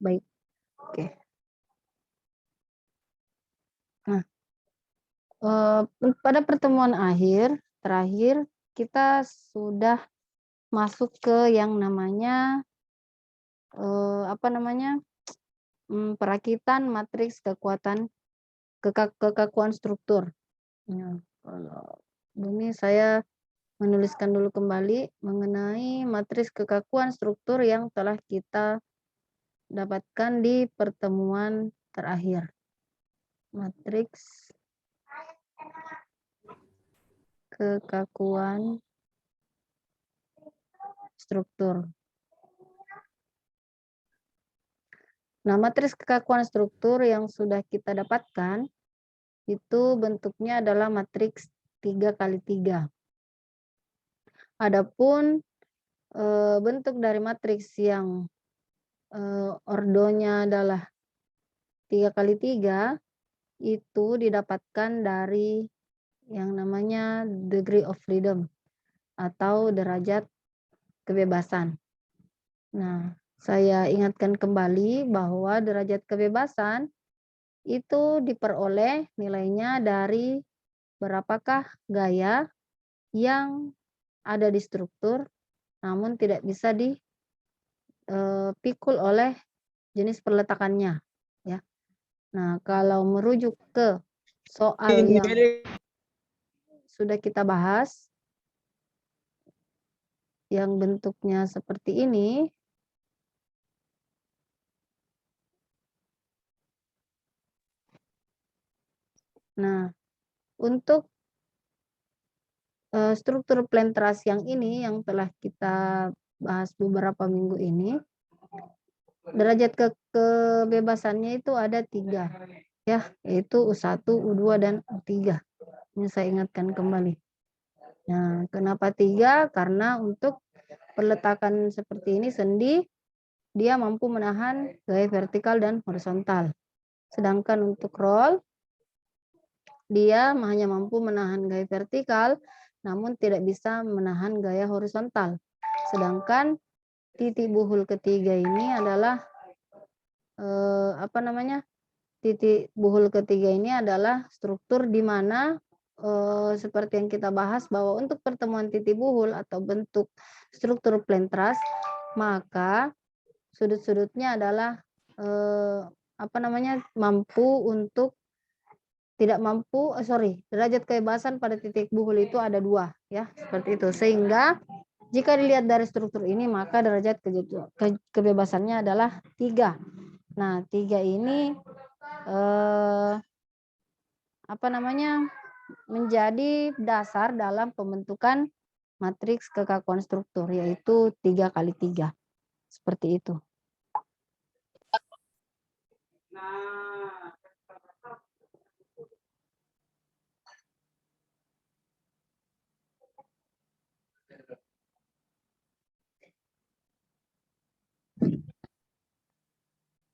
Baik, oke. Nah, pada pertemuan terakhir kita sudah masuk ke yang namanya, perakitan matriks kekakuan struktur. Nah, kalau ini saya menuliskan dulu kembali mengenai matriks kekakuan struktur yang telah kita dapatkan di pertemuan terakhir. Matriks kekakuan struktur. Nah, matriks kekakuan struktur yang sudah kita dapatkan itu bentuknya adalah matriks 3x3. Adapun bentuk dari matriks yang ordonya adalah 3x3 itu didapatkan dari yang namanya degree of freedom atau derajat kebebasan. Nah, saya ingatkan kembali bahwa derajat kebebasan itu diperoleh nilainya dari berapakah gaya yang ada di struktur namun tidak bisa dipikul oleh jenis perletakannya, ya. Nah, kalau merujuk ke soal yang sudah kita bahas, yang bentuknya seperti ini. Nah, untuk struktur plan trust yang ini yang telah kita bahas beberapa minggu ini, derajat kebebasannya itu ada 3, ya, yaitu U1, U2, dan U3. Ini saya ingatkan kembali. Nah, kenapa 3? Karena untuk peletakan seperti ini sendi, dia mampu menahan gaya vertikal dan horizontal. Sedangkan untuk roll, dia hanya mampu menahan gaya vertikal, namun tidak bisa menahan gaya horizontal. Sedangkan titik buhul ketiga ini adalah titik buhul ketiga ini adalah struktur di mana seperti yang kita bahas bahwa untuk pertemuan titik buhul atau bentuk struktur plan truss, maka sudut-sudutnya adalah mampu untuk derajat kebebasan pada titik buhul itu ada 2, ya, seperti itu. Sehingga jika dilihat dari struktur ini maka derajat kebebasannya adalah 3. Nah, 3 ini menjadi dasar dalam pembentukan matriks kekakuan struktur, yaitu 3x3. Seperti itu.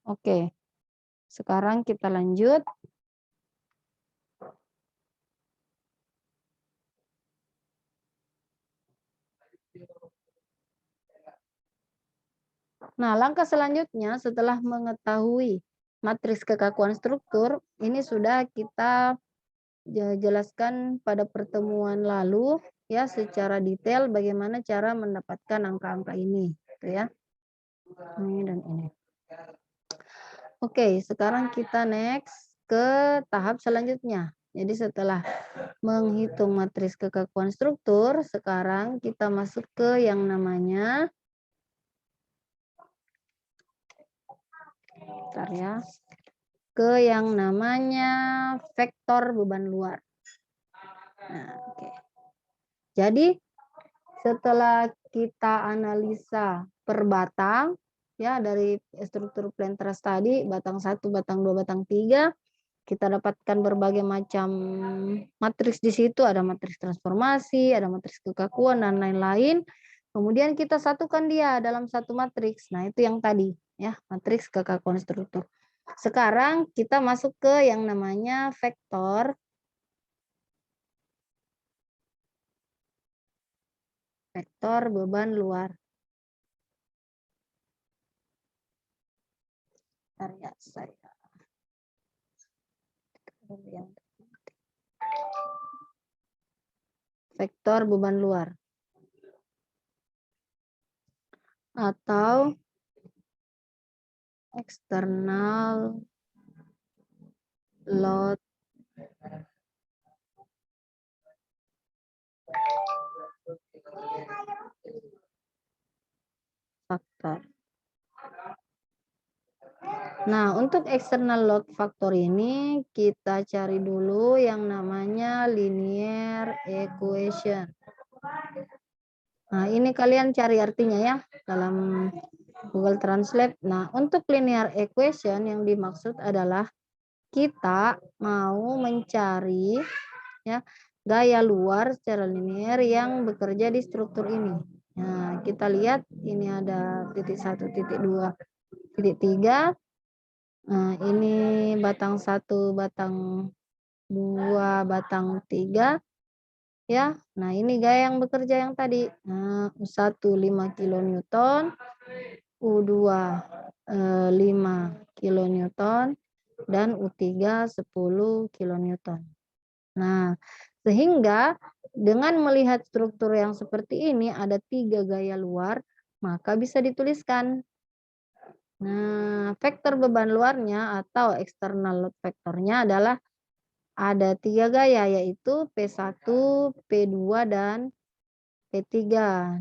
Oke, sekarang kita lanjut. Nah, langkah selanjutnya setelah mengetahui matriks kekakuan struktur, ini sudah kita jelaskan pada pertemuan lalu, ya, secara detail bagaimana cara mendapatkan angka-angka ini, gitu ya. Ini dan ini. Oke, sekarang kita next ke tahap selanjutnya. Jadi setelah menghitung matriks kekakuan struktur, sekarang kita masuk ke yang namanya vektor beban luar. Nah, oke. Jadi setelah kita analisa per batang, ya, dari struktur plan truss tadi, batang 1, batang 2, batang 3, kita dapatkan berbagai macam matriks di situ, ada matriks transformasi, ada matriks kekakuan, dan lain-lain. Kemudian kita satukan dia dalam satu matriks. Nah, itu yang tadi, ya, matriks kekakuan struktur. Sekarang kita masuk ke yang namanya vektor beban luar. Karya saya. Vektor beban luar. Atau external load factor. Nah, untuk external load factor ini kita cari dulu yang namanya linear equation. Nah, ini kalian cari artinya ya dalam Google Translate. Nah, untuk linear equation yang dimaksud adalah kita mau mencari ya gaya luar secara linear yang bekerja di struktur ini. Nah, kita lihat ini ada titik 1, titik 2, titik 3. Nah, ini batang 1, batang 2, batang 3 ya. Nah, ini gaya yang bekerja yang tadi. Nah, U1 5 kilonewton, U2 5 kilonewton dan U3 10 kilonewton. Nah, sehingga dengan melihat struktur yang seperti ini ada 3 gaya luar, maka bisa dituliskan. Nah, vektor beban luarnya atau external load vektornya adalah ada 3 gaya, yaitu P1, P2, dan P3,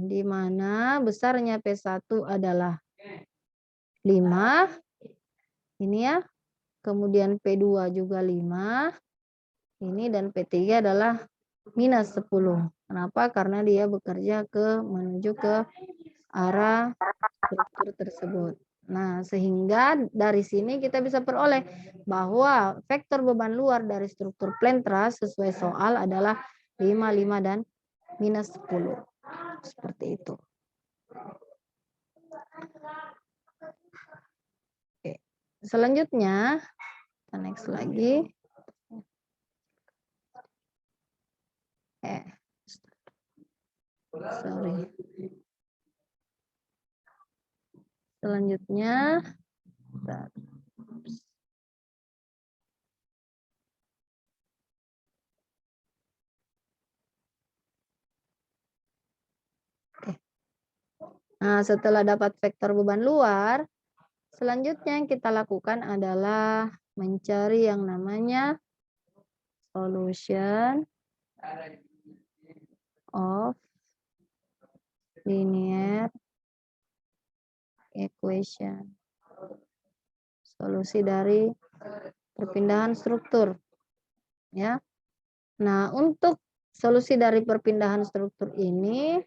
di mana besarnya P1 adalah 5, ini ya, kemudian P2 juga 5, ini, dan P3 adalah minus 10. Kenapa? Karena dia bekerja menuju ke arah struktur tersebut. Nah, sehingga dari sini kita bisa peroleh bahwa vektor beban luar dari struktur plain truss sesuai soal adalah 5, 5, dan minus 10. Seperti itu. Oke. Selanjutnya, kita next lagi. Sorry. Selanjutnya, nah, setelah dapat vektor beban luar, selanjutnya yang kita lakukan adalah mencari yang namanya solution of linear equation. Solusi dari perpindahan struktur. Ya. Nah, untuk solusi dari perpindahan struktur ini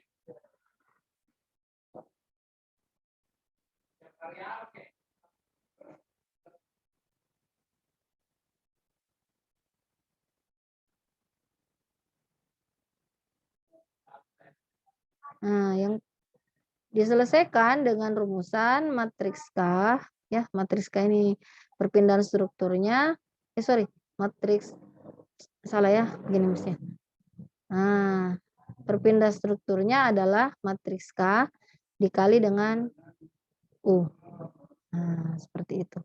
yang diselesaikan dengan rumusan matriks K, ya, matriks K ini perpindahan strukturnya, matriks, salah ya, begini mestinya. Nah, perpindah strukturnya adalah matriks K dikali dengan U. Nah, seperti itu.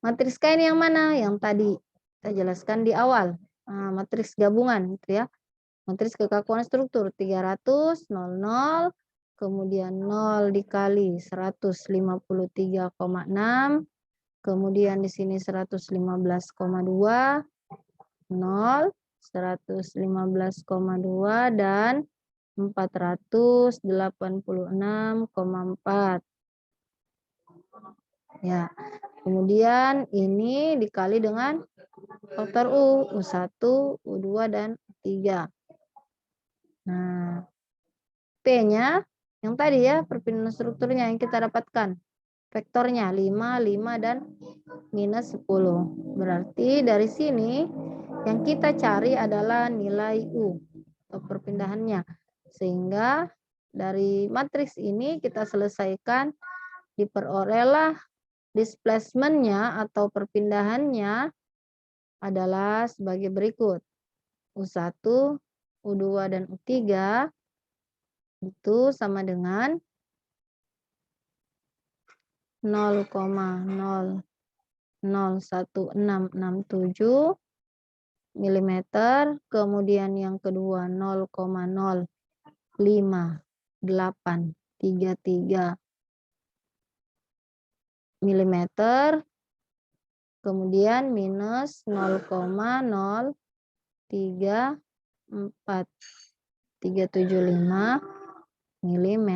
Matriks K ini yang mana? Yang tadi kita jelaskan di awal. Nah, matriks gabungan gitu ya. Matriks kekakuan struktur 300, 00, kemudian 0 dikali 153,6, kemudian di sini 115,2, 0, 115,2, dan 486,4. Ya. Kemudian ini dikali dengan faktor U, U1, U2, dan U3. Nah, P-nya yang tadi ya, perpindahan strukturnya yang kita dapatkan. Vektornya 5, 5, dan minus 10. Berarti dari sini yang kita cari adalah nilai U atau perpindahannya. Sehingga dari matriks ini kita selesaikan, diperolehlah displacement-nya atau perpindahannya adalah sebagai berikut. U1, U2, dan U3 itu sama dengan 0,0 0,1667 mm, kemudian yang kedua 0,05833 mm, kemudian minus 0,03475 mm.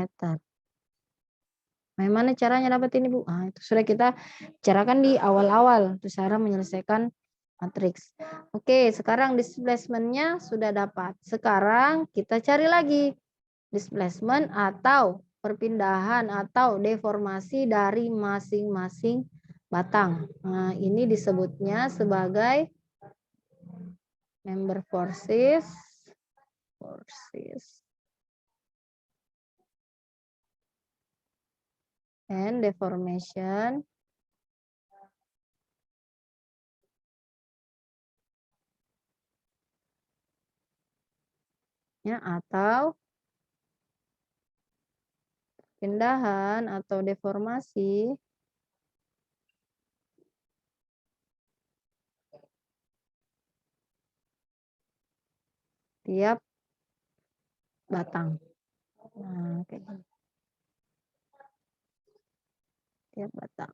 Bagaimana caranya dapat ini, Bu? Itu sudah kita bicarakan di awal-awal, itu cara menyelesaikan matriks. Oke, sekarang displacement-nya sudah dapat. Sekarang kita cari lagi displacement atau perpindahan atau deformasi dari masing-masing batang. Nah, ini disebutnya sebagai member forces and deformation ya, atau pindahan atau deformasi tiap batang. Nah, kayak gini. Tiap batang.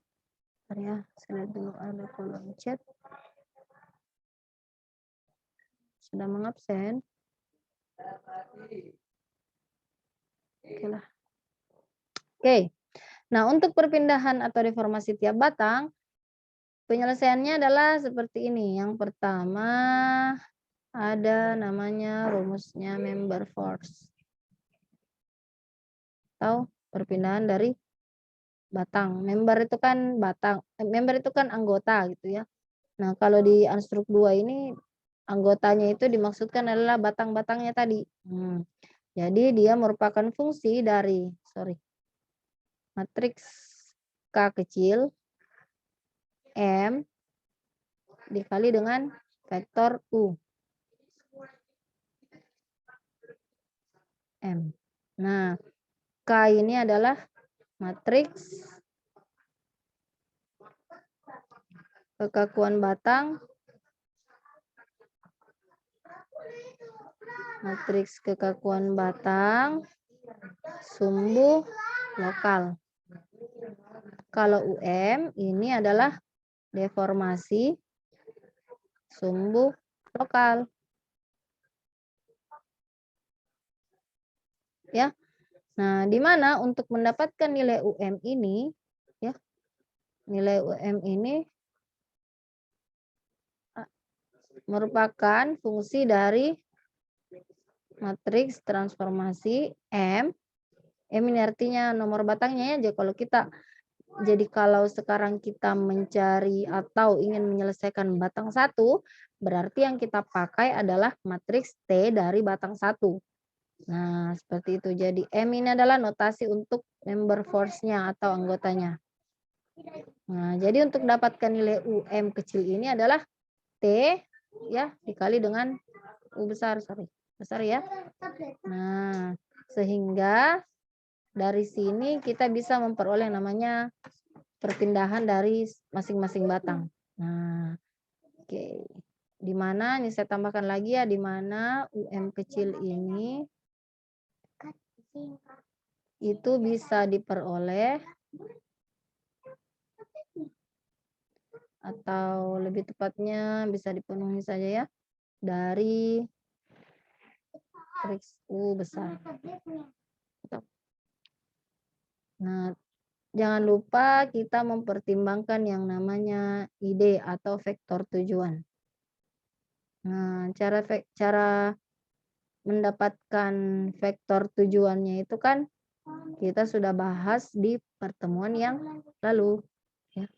Bentar ya, saya lihat dulu ada kolom chat. Sudah mengabsen. Oke lah. Oke. Nah, untuk perpindahan atau deformasi tiap batang, penyelesaiannya adalah seperti ini. Yang pertama ada namanya rumusnya member force atau perpindahan dari batang. Member itu kan batang, member itu kan anggota gitu ya. Nah, kalau di Unstruk 2 ini anggotanya itu dimaksudkan adalah batang-batangnya tadi. Jadi dia merupakan fungsi dari matriks K kecil M dikali dengan vektor U M. Nah, K ini adalah matriks kekakuan batang, matriks kekakuan batang sumbu lokal. Kalau UM ini adalah deformasi sumbu lokal. Ya. Nah, di mana untuk mendapatkan nilai UM ini ya. Nilai UM ini merupakan fungsi dari matriks transformasi M. M ini artinya nomor batangnya ya. Jadi kalau sekarang kita mencari atau ingin menyelesaikan batang satu, berarti yang kita pakai adalah matriks T dari batang satu. Nah, seperti itu. Jadi M ini adalah notasi untuk member force-nya atau anggotanya. Nah, jadi untuk dapatkan nilai UM kecil ini adalah T ya dikali dengan U besar, besar ya. Nah, sehingga dari sini kita bisa memperoleh namanya perpindahan dari masing-masing batang. Nah, oke. Di mana ini saya tambahkan lagi ya, di mana UM kecil ini itu bisa diperoleh atau lebih tepatnya bisa dipenuhi saja ya dari matriks U besar. Nah, jangan lupa kita mempertimbangkan yang namanya ID atau vektor tujuan. Nah, cara mendapatkan vektor tujuannya itu kan kita sudah bahas di pertemuan yang lalu. Ya.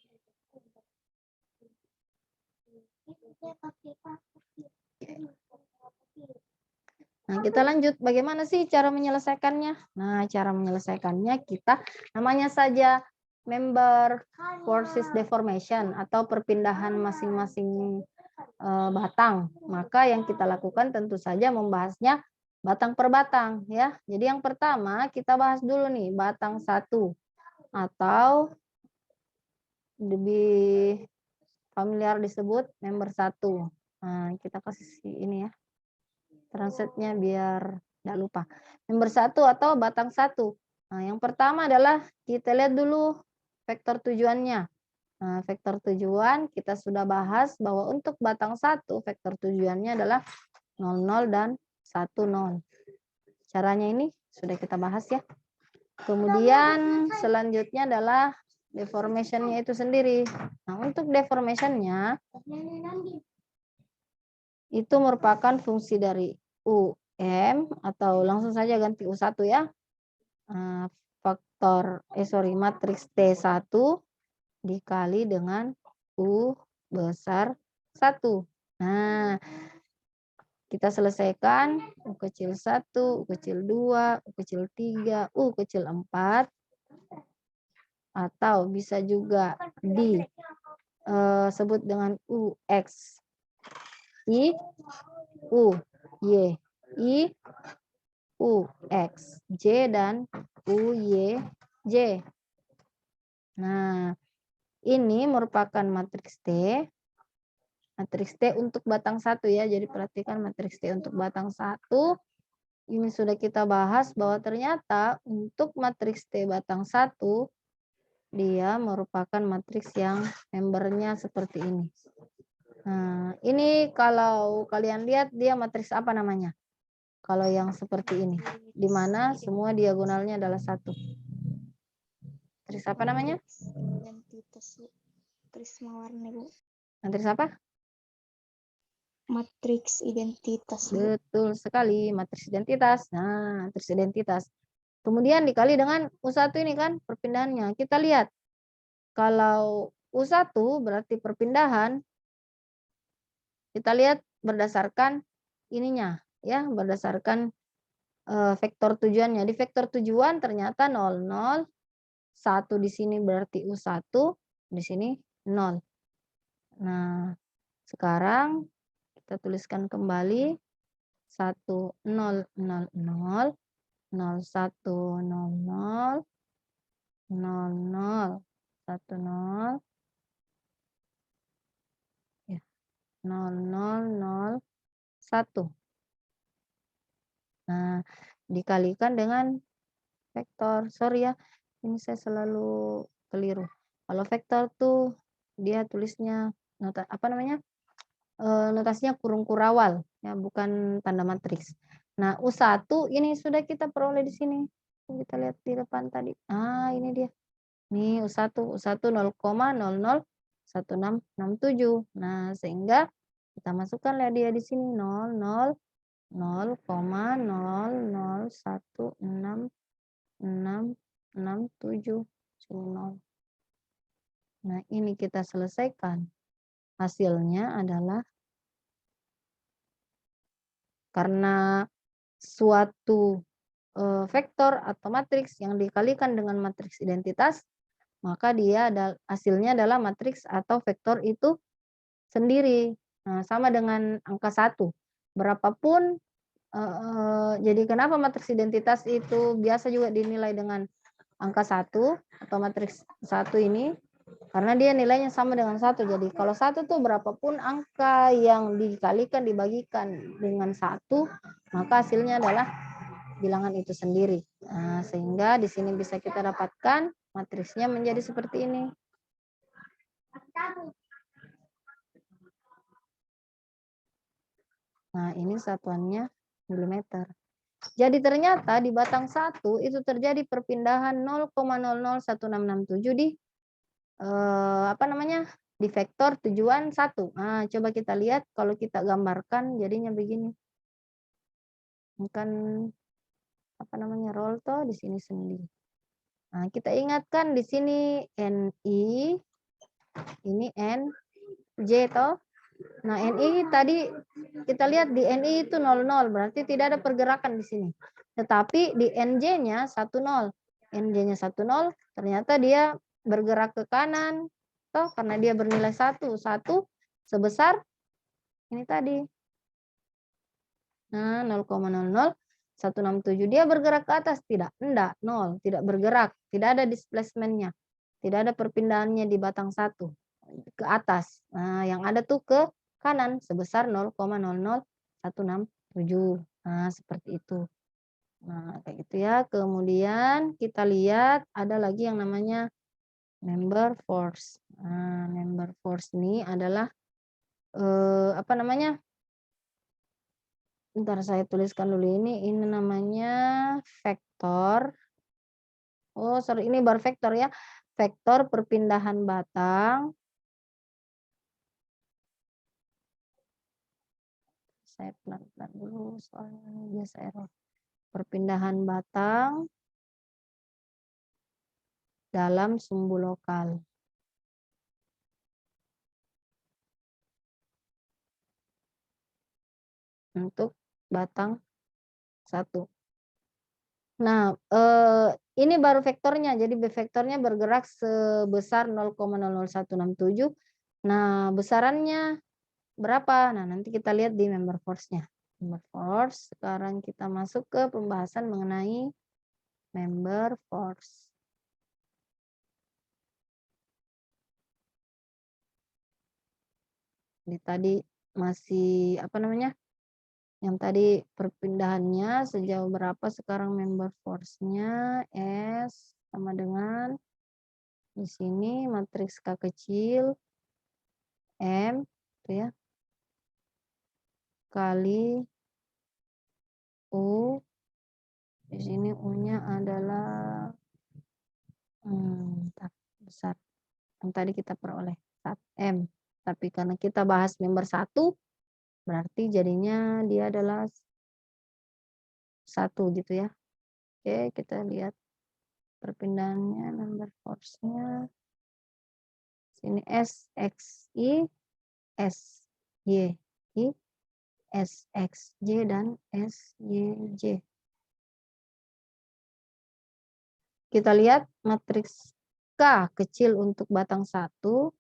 Nah, kita lanjut. Bagaimana sih cara menyelesaikannya? Nah, cara menyelesaikannya kita namanya saja member forces deformation atau perpindahan masing-masing batang. Maka yang kita lakukan tentu saja membahasnya batang per batang ya. Jadi yang pertama kita bahas dulu nih batang satu atau lebih familiar disebut member 1. Nah, kita kasih ini ya, translate-nya biar nggak lupa. Member 1 atau batang 1. Nah, yang pertama adalah kita lihat dulu vektor tujuannya. Nah, vektor tujuan kita sudah bahas bahwa untuk batang 1 vektor tujuannya adalah 00 dan 10. Caranya ini sudah kita bahas ya. Kemudian selanjutnya adalah deformation-nya itu sendiri. Nah, untuk deformation-nya itu merupakan fungsi dari UM atau langsung saja ganti U1 ya. Matriks T1 dikali dengan U besar 1. Nah, kita selesaikan U kecil 1, U kecil 2, U kecil 3, U kecil 4. Atau bisa juga disebut dengan UX. I, U, Y, I, U, X, J, dan U, Y, J. Nah, ini merupakan matriks T. Matriks T untuk batang 1 ya. Jadi perhatikan matriks T untuk batang 1. Ini sudah kita bahas bahwa ternyata untuk matriks T batang 1 dia merupakan matriks yang membernya seperti ini. Nah, ini kalau kalian lihat dia matriks apa namanya? Kalau yang seperti ini, di mana semua diagonalnya adalah 1. Matriks apa namanya? Identitas, Bu. Matriks mawarna, Bu. Matriks apa? Matriks identitas, Bu. Betul sekali, matriks identitas. Nah, matriks identitas. Kemudian dikali dengan U1 ini kan perpindahannya. Kita lihat, kalau U1 berarti perpindahan, kita lihat berdasarkan ininya, ya, berdasarkan vektor tujuannya. Di vektor tujuan ternyata 0, 0, 1 di sini berarti U1, di sini 0. Nah, sekarang kita tuliskan kembali 1, 0, 0, 0. 0, 1, 0, 0, 0, 0, 1, 0, ya, 0, 0, 0, 1. Nah, dikalikan dengan vektor. Sorry ya, ini saya selalu keliru. Kalau vektor tuh dia tulisnya notasinya kurung kurawal, ya, bukan tanda matriks. Nah, U1 ini sudah kita peroleh di sini. Kita lihat di depan tadi. Ini dia. Nih U1 0,001667. Nah, sehingga kita masukkanlah dia di sini 0,001667. Nah, ini kita selesaikan. Hasilnya adalah karena suatu vektor atau matriks yang dikalikan dengan matriks identitas, maka hasilnya adalah matriks atau vektor itu sendiri. Nah, sama dengan angka 1. Berapapun, jadi kenapa matriks identitas itu biasa juga dinilai dengan angka 1 atau matriks 1 ini? Karena dia nilainya sama dengan 1. Jadi kalau 1 tuh berapapun angka yang dikalikan, dibagikan dengan 1, maka hasilnya adalah bilangan itu sendiri. Nah, sehingga di sini bisa kita dapatkan matriksnya menjadi seperti ini. Nah, ini satuannya milimeter. Jadi ternyata di batang 1 itu terjadi perpindahan 0,001667 di di vektor tujuan 1. Nah, coba kita lihat kalau kita gambarkan jadinya begini. Bukan roll toh di sini sendiri. Nah, kita ingatkan di sini NI, ini NJ toh. Nah, NI tadi kita lihat di NI itu 00, berarti tidak ada pergerakan di sini. Tetapi di NJ-nya 10. NJ-nya 10, ternyata dia bergerak ke kanan toh karena dia bernilai 1 sebesar ini tadi. Nah, 0,00167 dia bergerak ke atas tidak? Enggak, 0, tidak bergerak, tidak ada displacement-nya. Tidak ada perpindahannya di batang 1. ke atas. Nah, yang ada tuh ke kanan sebesar 0,00167. Nah, seperti itu. Nah, kayak gitu ya. Kemudian kita lihat ada lagi yang namanya member force. Nah, member force ini adalah, apa namanya, bentar saya tuliskan dulu ini namanya vektor. Oh, sorry, ini baru vektor ya. Vektor perpindahan batang. Saya pelan-pelan dulu soalnya ini biasa error. Perpindahan batang dalam sumbu lokal untuk batang 1. Nah, ini baru vektornya, jadi vektornya bergerak sebesar 0,00167. Nah, besarannya berapa? Nah, nanti kita lihat di member force-nya. Member force, sekarang kita masuk ke pembahasan mengenai member force. Ini tadi masih, apa namanya, yang tadi perpindahannya sejauh berapa, sekarang member force-nya S sama dengan di sini matriks K kecil M gitu ya, kali U, di sini U-nya adalah besar yang tadi kita peroleh M, tapi karena kita bahas member 1 berarti jadinya dia adalah 1 gitu ya. Oke, kita lihat perpindahannya member force-nya. Sini S, X, I, S, Y, I, S, X, Y, dan S, Y, J. Kita lihat matriks K kecil untuk batang 1.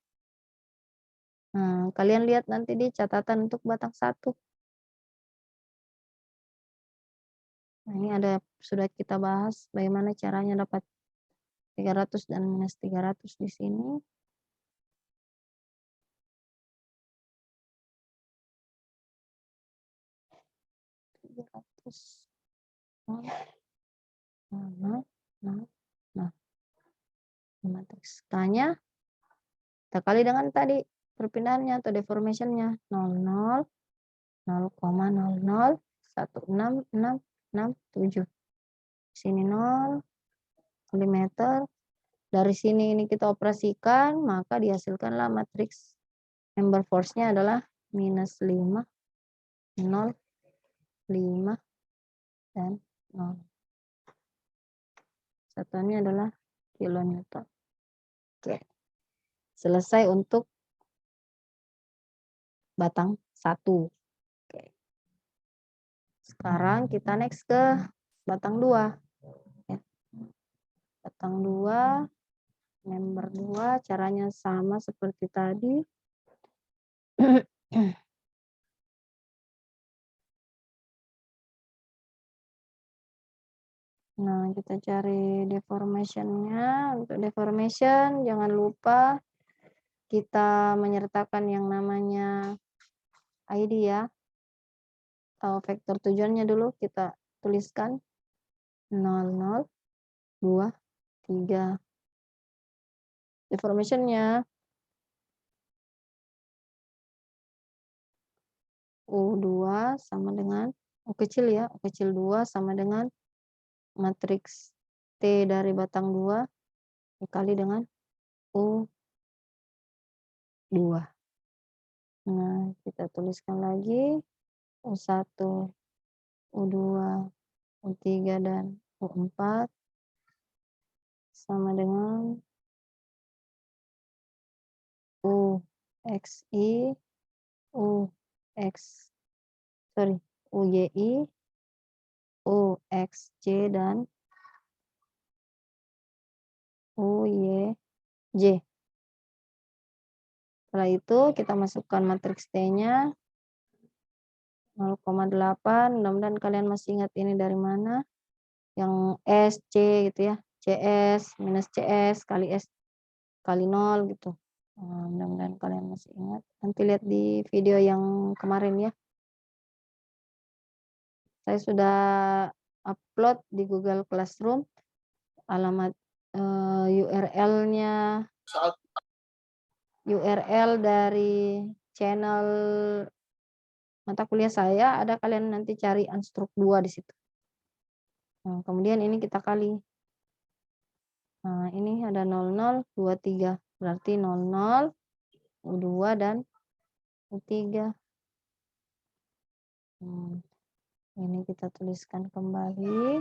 Nah, kalian lihat nanti di catatan untuk batang 1. Nah, ini ada sudah kita bahas bagaimana caranya dapat 300 dan minus 300 di sini. Nah, matriks K-nya kita kali dengan tadi perpindahannya atau deformation-nya 00, 0,001667. Sini 0 mm. Dari sini ini kita operasikan, maka dihasilkanlah matriks member force-nya adalah minus 5, 0, 5, dan 0. Satuannya adalah kilonewton. Oke. Selesai untuk batang 1. Oke. Sekarang kita next ke batang 2. Ya. Batang 2, member 2, caranya sama seperti tadi. Nah, kita cari deformation-nya. Untuk deformation, jangan lupa kita menyertakan yang namanya ID ya, atau vektor tujuannya dulu kita tuliskan 0, 0, 2, 3. Deformation-nya U2 sama dengan U kecil ya, U kecil 2 sama dengan matriks T dari batang 2 dikali dengan U2. Nah, kita tuliskan lagi U1, U2, U3, dan U4 sama dengan UXI, UYI, UXJ, dan UYJ. Setelah itu kita masukkan matriks T-nya 0,8. Mudah-mudahan kalian masih ingat ini dari mana. Yang S, C gitu ya. CS minus CS kali S kali 0 gitu. Mudah-mudahan kalian masih ingat. Nanti lihat di video yang kemarin ya. Saya sudah upload di Google Classroom alamat URL dari channel mata kuliah saya, ada, kalian nanti cari Unstruct 2 di situ. Nah, kemudian ini kita kali. Nah, ini ada 00, 23. Berarti 00, U2 dan U3. Ini kita tuliskan kembali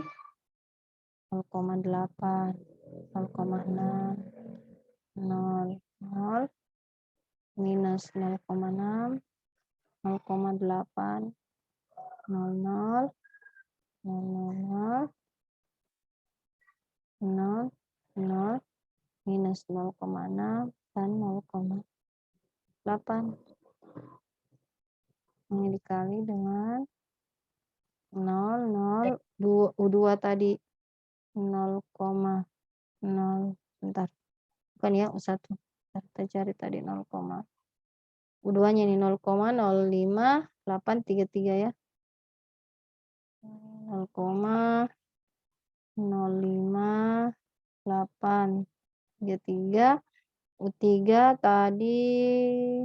0,8, 0,6, 0, minus 0,6, 0,8, 00, 00, 0, 0, minus 0,6 dan 0,8. Ini dikali dengan 0, U2 tadi 0,0, bentar, bukan ya, U1. Kita cari tadi 0, U2-nya ini 0,0583 ya. 0,05833. U3 tadi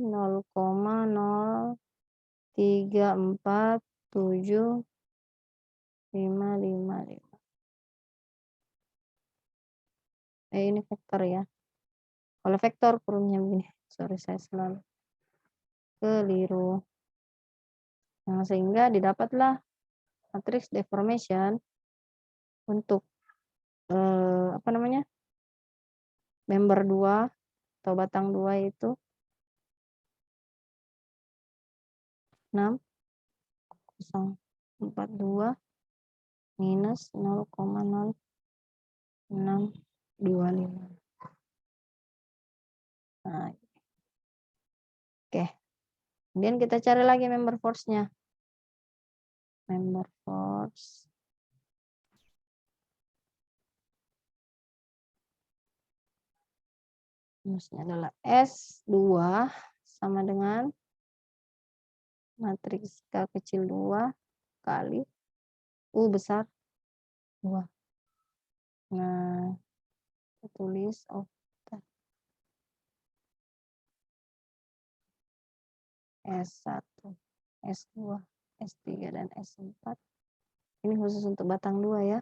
0,0347555. Ini vektor ya. Kalau vektor kurungnya begini. Sorry, saya selalu keliru. Nah, sehingga didapatlah matriks deformation untuk member 2 atau batang 2 itu 6042 minus 0,0625. Nah, oke. Kemudian kita cari lagi member force-nya. Member force. Rumusnya adalah S2 sama dengan matriks K kecil 2 kali U besar 2. Nah, kita tulis S1, S2, S3, dan S4. Ini khusus untuk batang 2 ya.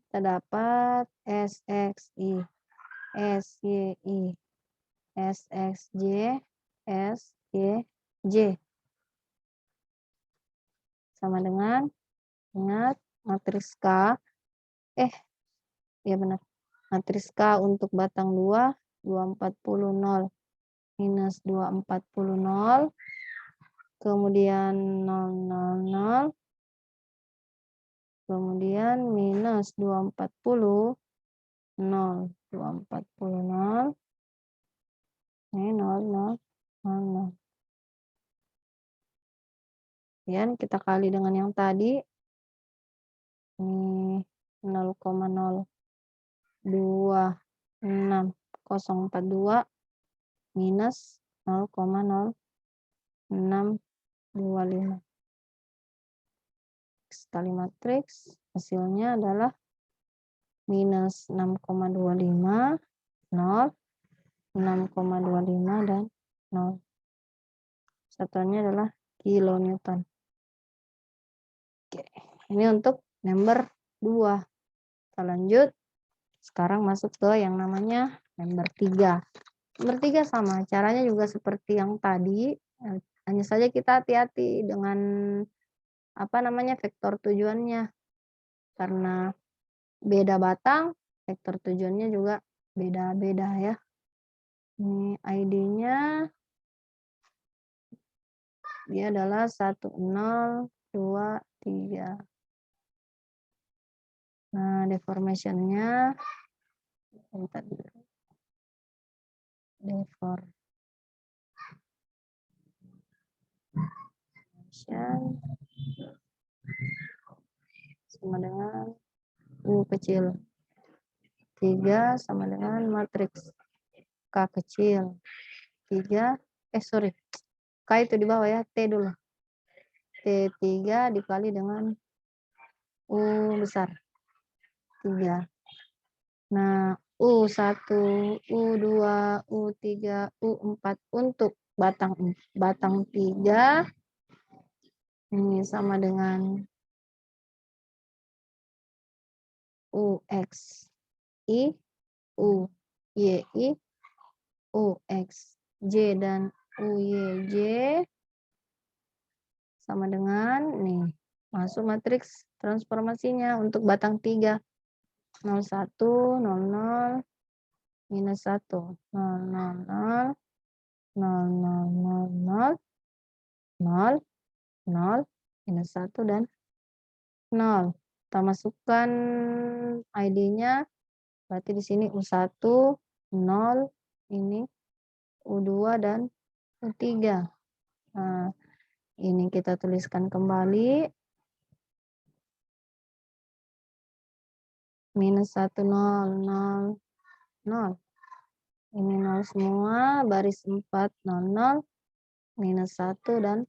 Kita dapat SXI, SYI, SXJ, SYJ. Sama dengan, ingat, matriks K, ya benar, matriks K untuk batang 2, 240, 0, minus 240, 0, kemudian 0, 0, 0, kemudian minus 240, 0, 240, 0, ini 0, 0, 0, 0. Kemudian kita kali dengan yang tadi, ini 0,026042 minus 0,0625. Sekali matriks, hasilnya adalah minus 6,25, 0, 6,25, dan 0. Satuannya adalah kilonewton. Oke, ini untuk member 2. Kita lanjut. Sekarang masuk ke yang namanya member 3. Member 3 sama, caranya juga seperti yang tadi, hanya saja kita hati-hati dengan vektor tujuannya. Karena beda batang, vektor tujuannya juga beda-beda ya. Ini ID-nya dia adalah 1023. Nah, deformation-nya sama dengan U kecil 3 sama dengan matriks K kecil. 3, sorry, K itu di bawah ya, T dulu. T3 dikali dengan U besar, 3. Nah, U1, U2, U3, U4 untuk batang 3 ini sama dengan UX I, UYI, UXJ dan UYJ sama dengan nih, masuk matriks transformasinya untuk batang 3. 01, 00, minus 1, 0, 0, 0, 0, 0, 0, 0, 0, 0, minus 1 dan 0. Kita masukkan ID-nya, berarti di sini U1, 0, ini U2 dan U3. Nah, ini kita tuliskan kembali. Minus 1, 0, 0, 0. Ini 0 semua, baris 4, 0, 0, minus 1 dan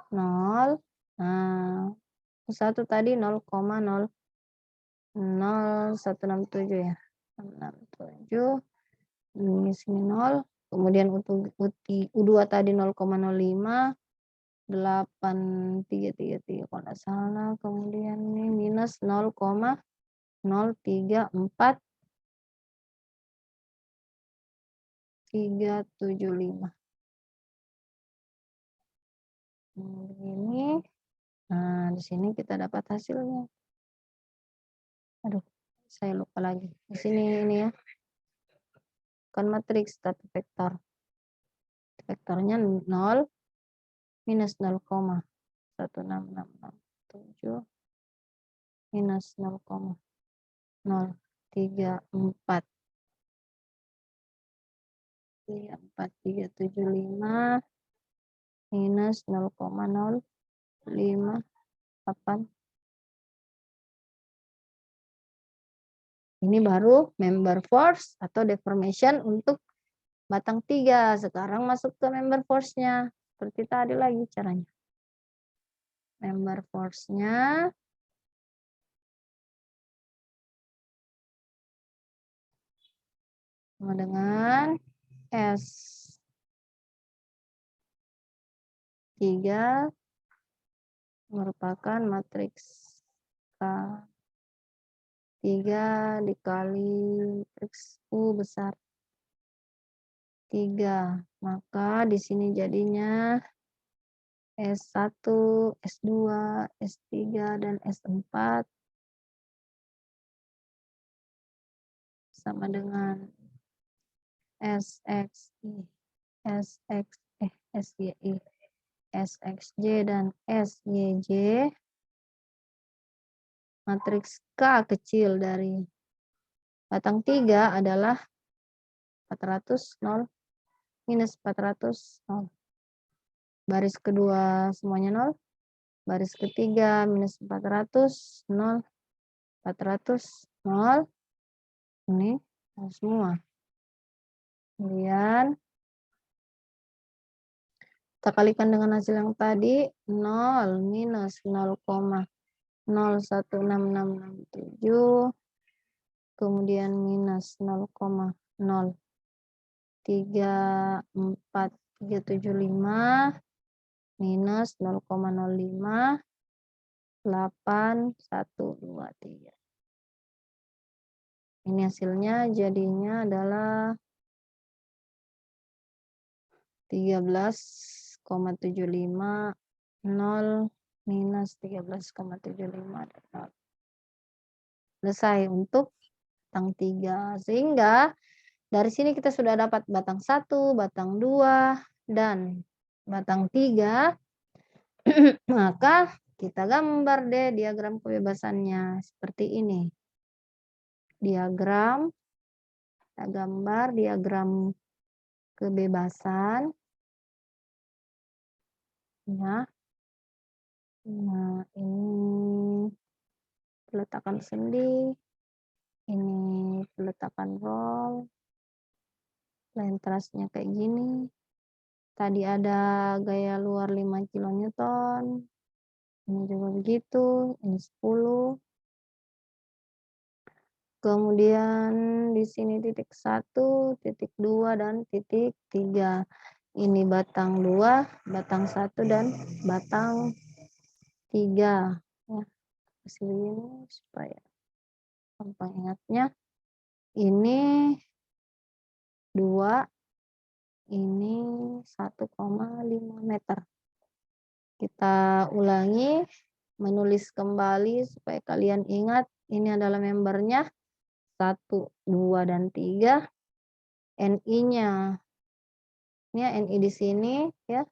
0. Nah, U1 tadi 0,00167 ya. 67. Ini sini 0. Kemudian U2 tadi 0,05. 8333 kalau nggak salah. Kemudian ini minus 0,034375. Ini, nah di sini kita dapat hasilnya. Aduh, saya lupa lagi. Di sini ini ya, bukan matriks tapi vektor. Vektornya 0 minus 0,1667 minus 0,034 minus 0,058. Ini baru member force atau deformation untuk batang 3. Sekarang masuk ke member force-nya. Seperti tadi lagi caranya. Member force-nya sama dengan S3 merupakan matriks K3 dikali matriks U besar 3. Maka di sini jadinya S1, S2, S3, dan S4 sama dengan SXI, SYI, SXJ, dan SYJ. Matriks K kecil dari batang 3 adalah 400, 0, minus 400, 0. Baris kedua semuanya 0. Baris ketiga minus 400, 0, 400, 0. Ini semua. Kemudian kita kalikan dengan hasil yang tadi, 0 minus 0,016667, kemudian minus 0,034375, minus 0,058123. Ini hasilnya jadinya adalah 13,75, 0, minus 13,75, 0. Selesai untuk batang 3. Sehingga dari sini kita sudah dapat batang 1, batang 2, dan batang 3. Maka kita gambar deh diagram kebebasannya seperti ini. Diagram, kita gambar diagram kebebasan. Ya. Nah, ini peletakan sendi, ini peletakan roll, line trustnya kayak gini. Tadi ada gaya luar 5 kilonewton. Ini juga begitu, ini 10. Kemudian di sini titik 1, titik 2, dan titik 3. Ini batang 2, batang 1, dan batang 3. Ya, kasih begini supaya gampang ingatnya. Ini 2, ini 1,5 meter. Kita ulangi, menulis kembali supaya kalian ingat ini adalah membernya 1, 2, dan 3. NI-nya, ini ya, NI di sini ya.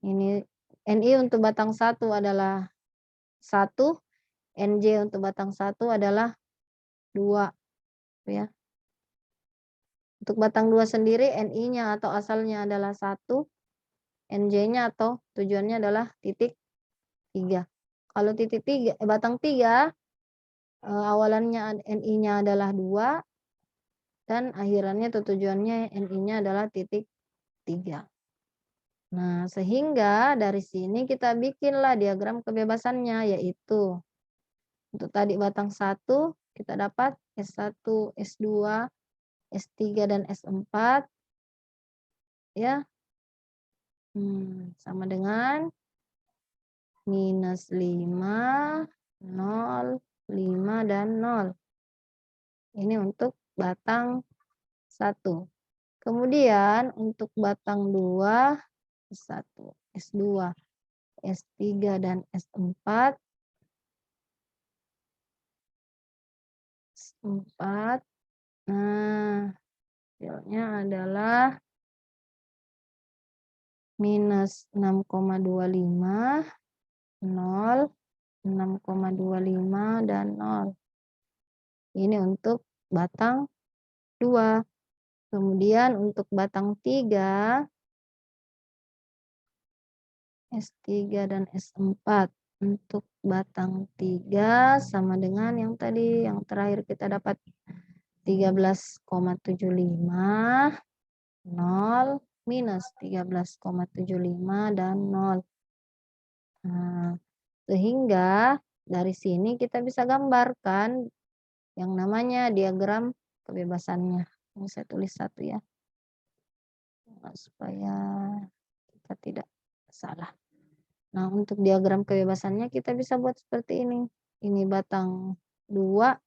Ini NI untuk batang 1 adalah 1, NJ untuk batang 1 adalah 2 ya. Untuk batang 2 sendiri NI-nya atau asalnya adalah 1, NJ-nya atau tujuannya adalah titik 3. Kalau titik 3 batang 3 awalannya NI-nya adalah 2 dan akhirannya atau tujuannya NI-nya adalah titik 3. Nah, sehingga dari sini kita bikinlah diagram kebebasannya, yaitu untuk tadi batang 1 kita dapat S1, S2, S3, dan S4 ya. Sama dengan -5, 0, 5, dan 0. Ini untuk batang 1. Kemudian untuk batang 2, S1, S2, S3, dan S4. Nah, hasilnya adalah -6,25, 0, 6,25, dan 0. Ini untuk batang 2. Kemudian untuk batang 3, S3, dan S4. Untuk batang 3 sama dengan yang tadi, yang terakhir kita dapat 13,75, 0, minus 13,75, dan 0. Nah, sehingga dari sini kita bisa gambarkan yang namanya diagram kebebasannya. Ini saya tulis satu ya, supaya kita tidak salah. Nah, untuk diagram kebebasannya kita bisa buat seperti ini. Ini batang 2,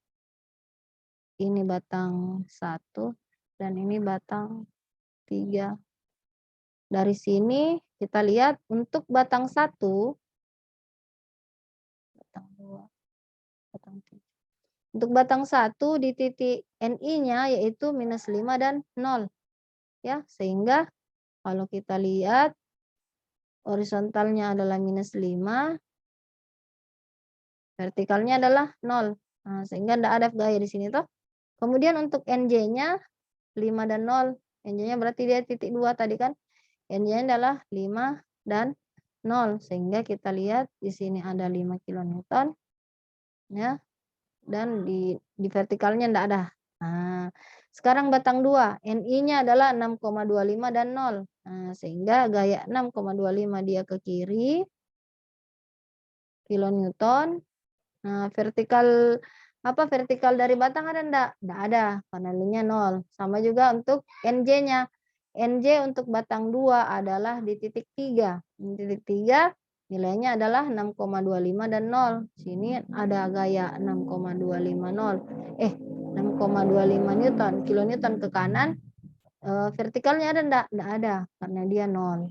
ini batang 1, dan ini batang 3. Dari sini kita lihat untuk batang 1, batang 2, batang 3. Untuk batang 1 di titik NI-nya yaitu -5 dan 0. Ya, sehingga kalau kita lihat horizontalnya adalah -5, vertikalnya adalah 0. Nah, sehingga tidak ada gaya di sini toh. Kemudian untuk NJ-nya 5 dan 0. NJ-nya berarti dia titik 2 tadi kan. NJ-nya adalah 5 dan 0. Sehingga kita lihat di sini ada 5 kilonewton ya. Dan di vertikalnya tidak ada. Nah, sekarang batang 2, NI-nya adalah 6,25 dan 0. Nah, sehingga gaya 6,25 dia ke kiri, kilonewton. Nah, vertikal dari batang ada enggak? Enggak ada, karena nilainya 0. Sama juga untuk NJ-nya. NJ untuk batang 2 adalah di titik 3. Di titik 3 nilainya adalah 6,25 dan 0. Sini ada gaya 6,25 Newton, kilonewton ke kanan. Vertikalnya ada enggak? Enggak ada, karena dia 0.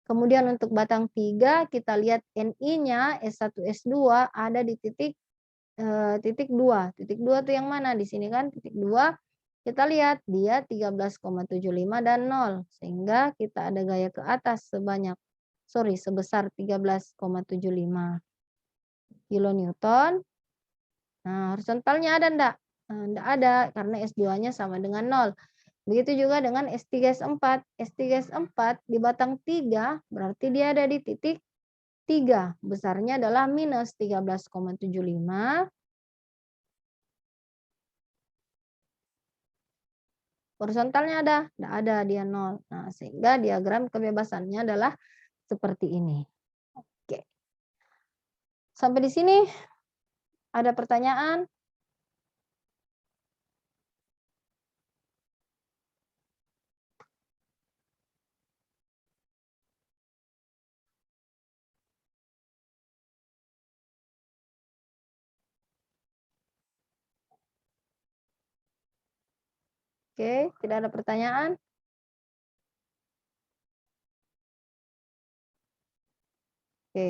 Kemudian untuk batang 3 kita lihat NI-nya S1, S2 ada di titik 2. Titik 2 itu yang mana? Di sini kan titik 2. Kita lihat dia 13,75 dan 0. Sehingga kita ada gaya ke atas sebesar 13,75 kilonewton. Nah, horizontalnya ada enggak? Enggak ada karena S2-nya sama dengan 0. Begitu juga dengan S3, S4. S3, S4 di batang 3 berarti dia ada di titik 3. Besarnya adalah minus 13,75 Horizontalnya ada? Nggak ada, dia 0. Nah, sehingga diagram kebebasannya adalah seperti ini. Oke. Sampai di sini ada pertanyaan? Oke, tidak ada pertanyaan?